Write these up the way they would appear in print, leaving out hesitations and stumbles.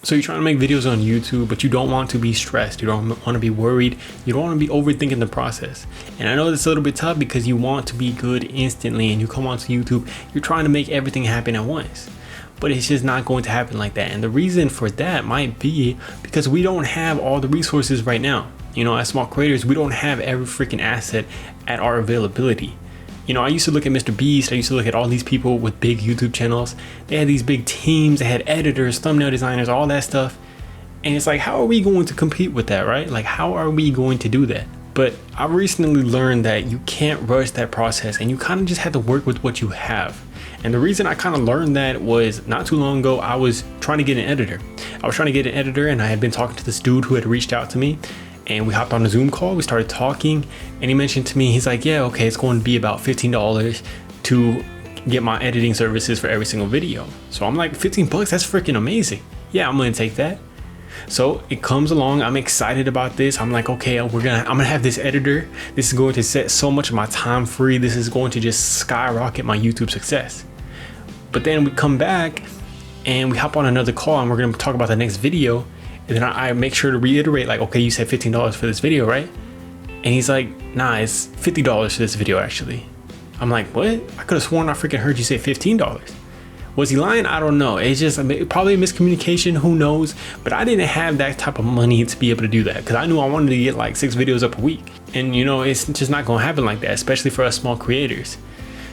So you're trying to make videos on YouTube, but you don't want to be stressed. You don't want to be worried. You don't want to be overthinking the process. And I know it's a little bit tough because you want to be good instantly, and you come onto YouTube, you're trying to make everything happen at once. But it's just not going to happen like that. And the reason for that might be because we don't have all the resources right now. You know, as small creators, we don't have every freaking asset at our availability. You know, I used to look at Mr. Beast. I used to look at all these people with big YouTube channels. They had these big teams. They had editors, thumbnail designers, all that stuff. And it's like, how are we going to compete with that, right? Like, how are we going to do that? But I recently learned that you can't rush that process, and you kind of just have to work with what you have. And the reason I kind of learned that was not too long ago, I was trying to get an editor. And I had been talking to this dude who had reached out to me. And we hopped on a Zoom call, we started talking, and he mentioned to me, he's like, yeah, okay, it's going to be about $15 to get my editing services for every single video. So I'm like, 15 bucks, that's freaking amazing. Yeah, I'm gonna take that. So it comes along, I'm excited about this. I'm like, okay, I'm gonna have this editor. This is going to set so much of my time free. This is going to just skyrocket my YouTube success. But then we come back and we hop on another call, and we're gonna talk about the next video. And then I make sure to reiterate, like, okay, you said $15 for this video, right? And he's like, nah, it's $50 for this video, actually. I'm like, what? I could have sworn I freaking heard you say $15. Was he lying? I don't know. It's just probably a miscommunication, who knows? But I didn't have that type of money to be able to do that, because I knew I wanted to get like 6 videos up a week. And you know, it's just not gonna happen like that, especially for us small creators.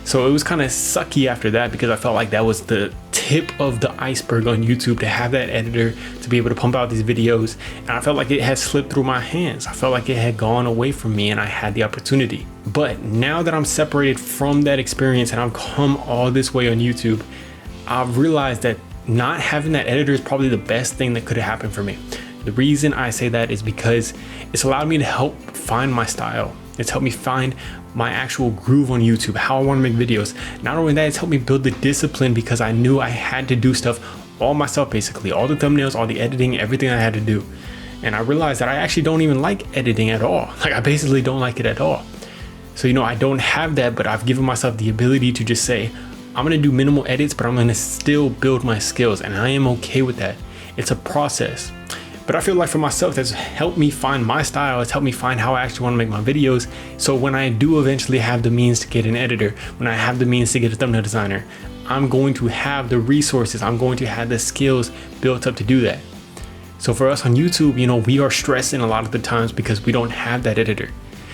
So it was kind of sucky after that, because I felt like that was the tip of the iceberg on YouTube, to have that editor to be able to pump out these videos. And I felt like it had slipped through my hands. I felt like it had gone away from me, and I had the opportunity. But now that I'm separated from that experience and I've come all this way on YouTube, I've realized that not having that editor is probably the best thing that could have happened for me. The reason I say that is because it's allowed me to help find my style. It's helped me find my actual groove on YouTube, how I want to make videos. Not only that, it's helped me build the discipline, because I knew I had to do stuff all myself, basically. All the thumbnails, all the editing, everything I had to do. And I realized that I actually don't even like editing at all. Like, I basically don't like it at all. So, you know, I don't have that, but I've given myself the ability to just say, I'm going to do minimal edits, but I'm going to still build my skills. And I am okay with that. It's a process. But I feel like for myself, that's helped me find my style. It's helped me find how I actually want to make my videos. So when I do eventually have the means to get an editor, when I have the means to get a thumbnail designer, I'm going to have the resources. I'm going to have the skills built up to do that. So for us on YouTube, you know, we are stressing a lot of the times because we don't have that editor.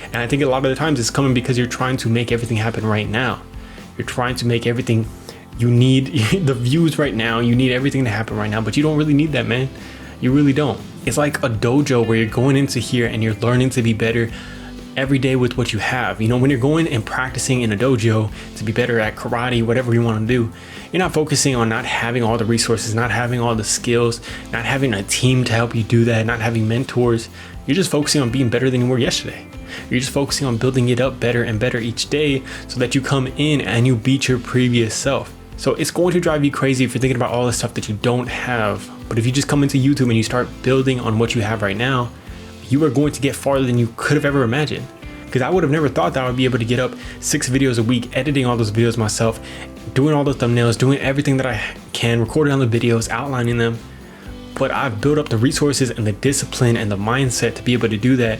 And I think a lot of the times it's coming because you're trying to make everything happen right now. You're trying to make everything, you need the views right now. You need everything to happen right now, but you don't really need that, man. You really don't. It's like a dojo where you're going into here and you're learning to be better every day with what you have. You know, when you're going and practicing in a dojo to be better at karate, whatever you want to do, you're not focusing on not having all the resources, not having all the skills, not having a team to help you do that, not having mentors. You're just focusing on being better than you were yesterday. You're just focusing on building it up better and better each day, so that you come in and you beat your previous self. So it's going to drive you crazy if you're thinking about all the stuff that you don't have. But if you just come into YouTube and you start building on what you have right now, you are going to get farther than you could have ever imagined. Because I would have never thought that I would be able to get up 6 videos a week, editing all those videos myself, doing all the thumbnails, doing everything that I can, recording all the videos, outlining them. But I've built up the resources and the discipline and the mindset to be able to do that,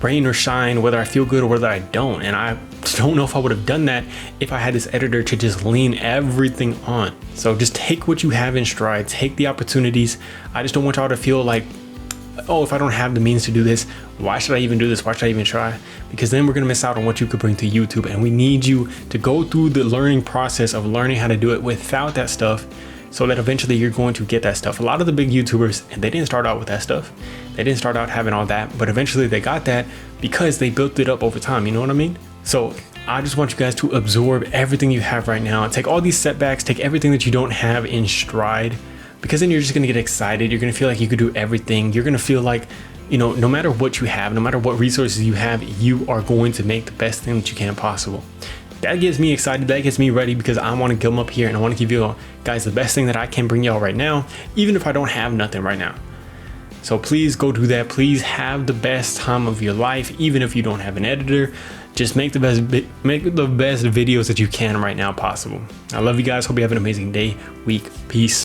rain or shine, whether I feel good or whether I don't. And I don't know if I would have done that if I had this editor to just lean everything on. So just take what you have in stride, take the opportunities. I just don't want y'all to feel like, oh, if I don't have the means to do this, why should I even do this? Why should I even try? Because then we're gonna miss out on what you could bring to YouTube. And we need you to go through the learning process of learning how to do it without that stuff, so that eventually you're going to get that stuff. A lot of the big YouTubers, they didn't start out with that stuff. They didn't start out having all that, but eventually they got that because they built it up over time. You know what I mean? So I just want you guys to absorb everything you have right now. Take all these setbacks, take everything that you don't have in stride, because then you're just gonna get excited. You're gonna feel like you could do everything. You're gonna feel like, you know, no matter what you have, no matter what resources you have, you are going to make the best thing that you can possible. That gets me excited, that gets me ready, because I want to come up here and I want to give you guys the best thing that I can bring y'all right now, even if I don't have nothing right now. So please go do that. Please have the best time of your life, even if you don't have an editor. Just make the best videos that you can right now possible. I love you guys. Hope you have an amazing day, week. Peace.